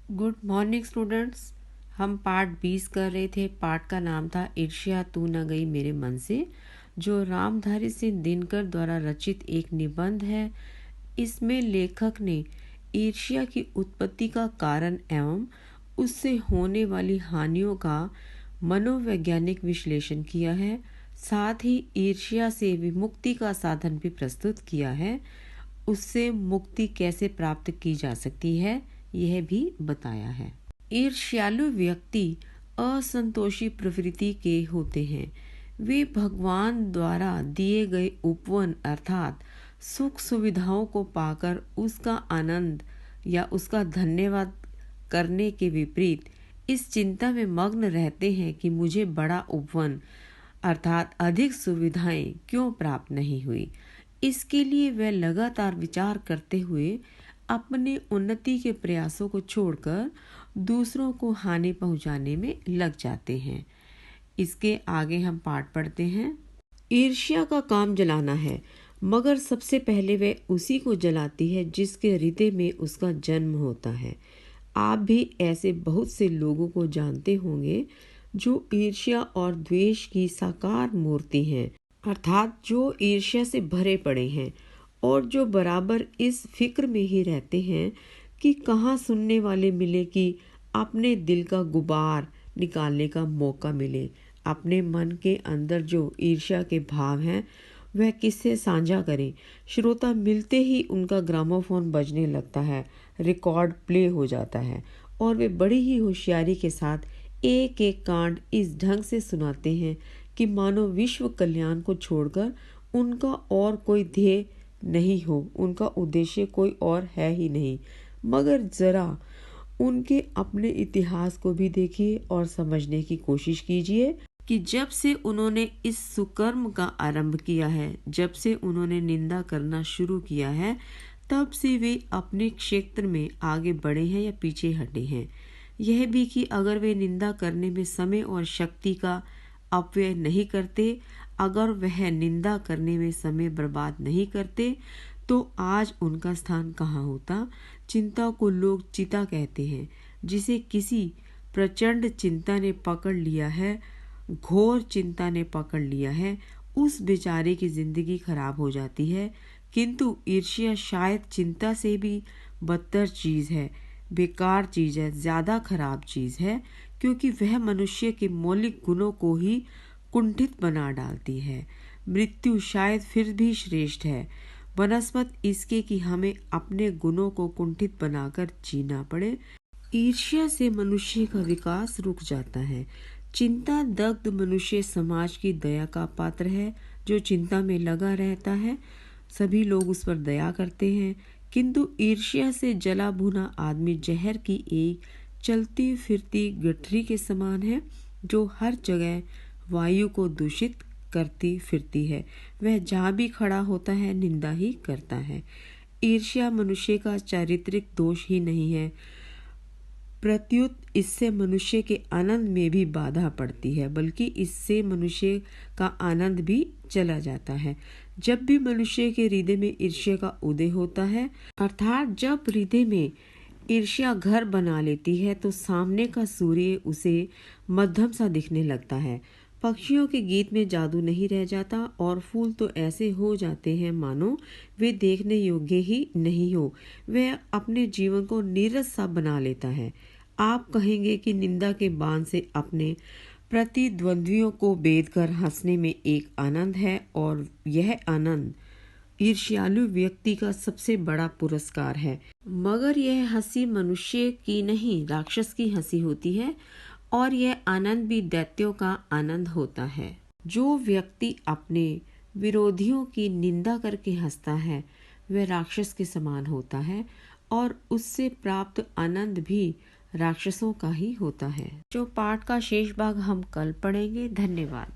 Good morning students. हम part 20 कर रहे थे। पार्ट का नाम था ईर्ष्या तू न गई मेरे मन से, जो रामधारी सिंह दिनकर द्वारा रचित एक निबंध है। इसमें लेखक ने ईर्ष्या की उत्पत्ति का कारण एवं उससे होने वाली हानियों का मनोवैज्ञानिक विश्लेषण किया है। साथ ही ईर्ष्या से विमुक्ति का साधन भी प्रस्तुत किया है। उससे मुक्ति कैसे प्राप्त की जा सकती है यह भी बताया है। ईर्ष्यालु व्यक्ति असंतोषी प्रवृत्ति के होते हैं। वे भगवान द्वारा दिए गए उपवन अर्थात सुख सुविधाओं को पाकर उसका आनंद या उसका धन्यवाद करने के विपरीत इस चिंता में मग्न रहते हैं कि मुझे बड़ा उपवन अर्थात अधिक सुविधाएं क्यों प्राप्त नहीं हुई। इसके लिए वे लगातार विचार करते हुए अपने उन्नति के प्रयासों को छोड़कर दूसरों को हानि पहुंचाने में लग जाते हैं। इसके आगे हम पाठ पढ़ते हैं। ईर्ष्या का काम जलाना है, मगर सबसे पहले वह उसी को जलाती है जिसके हृदय में उसका जन्म होता है। आप भी ऐसे बहुत से लोगों को जानते होंगे जो ईर्ष्या और द्वेष की साकार मूर्ति हैं, अर्थात जो ईर्ष्या से भरे पड़े हैं और जो बराबर इस फिक्र में ही रहते हैं कि कहाँ सुनने वाले मिले कि अपने दिल का गुबार निकालने का मौका मिले। अपने मन के अंदर जो ईर्ष्या के भाव हैं वह किससे साझा करें। श्रोता मिलते ही उनका ग्रामोफोन बजने लगता है, रिकॉर्ड प्ले हो जाता है और वे बड़ी ही होशियारी के साथ एक एक कांड इस ढंग से सुनाते हैं कि मानो विश्व कल्याण को छोड़कर उनका और कोई ध्येय नहीं हो, उनका उद्देश्य कोई और है ही नहीं। मगर जरा उनके अपने इतिहास को भी देखिए और समझने की कोशिश कीजिए कि जब से उन्होंने इस सुकर्म का आरंभ किया है, जब से उन्होंने निंदा करना शुरू किया है, तब से वे अपने क्षेत्र में आगे बढ़े हैं या पीछे हटे हैं। यह भी कि अगर वे निंदा करने में समय और शक्ति का अपव्यय नहीं करते, अगर वह निंदा करने में समय बर्बाद नहीं करते, तो आज उनका स्थान कहाँ होता। चिंता को लोग चिता कहते हैं। जिसे किसी प्रचंड चिंता ने पकड़ लिया है, घोर चिंता ने पकड़ लिया है, उस बेचारे की जिंदगी खराब हो जाती है। किंतु ईर्ष्या शायद चिंता से भी बदतर चीज है, बेकार चीज है, ज्यादा खराब चीज है, क्योंकि वह मनुष्य के मौलिक गुणों को ही कुंठित बना डालती है। मृत्यु शायद फिर भी श्रेष्ठ है बनस्पत इसके कि हमें अपने गुणों को कुंठित बनाकर जीना पड़े। ईर्ष्या से मनुष्य का विकास रुक जाता है। चिंता दग्ध मनुष्य समाज की दया का पात्र है। जो चिंता में लगा रहता है सभी लोग उस पर दया करते हैं, किंतु ईर्ष्या से जला भुना आदमी जहर की एक चलती फिरती गठरी के समान है, जो हर जगह वायु को दूषित करती फिरती है। वह जहाँ भी खड़ा होता है निंदा ही करता है। ईर्ष्या मनुष्य का चारित्रिक दोष ही नहीं है, प्रत्युत इससे मनुष्य के आनंद में भी बाधा पड़ती है, बल्कि इससे मनुष्य का आनंद भी चला जाता है। जब भी मनुष्य के हृदय में ईर्ष्या का उदय होता है, अर्थात जब हृदय में ईर्ष्या घर बना लेती है, तो सामने का सूर्य उसे मध्यम सा दिखने लगता है। पक्षियों के गीत में जादू नहीं रह जाता और फूल तो ऐसे हो जाते हैं मानो वे देखने योग्य ही नहीं हो। वह अपने जीवन को नीरस सा बना लेता है। आप कहेंगे कि निंदा के बाण से अपने प्रतिद्वंद्वियों को बेध कर हंसने में एक आनंद है, और यह आनंद ईर्ष्यालु व्यक्ति का सबसे बड़ा पुरस्कार है। मगर यह हंसी मनुष्य की नहीं, राक्षस की हंसी होती है, और यह आनंद भी दैत्यों का आनंद होता है। जो व्यक्ति अपने विरोधियों की निंदा करके हंसता है वह राक्षस के समान होता है, और उससे प्राप्त आनंद भी राक्षसों का ही होता है। जो पाठ का शेष भाग हम कल पढ़ेंगे। धन्यवाद।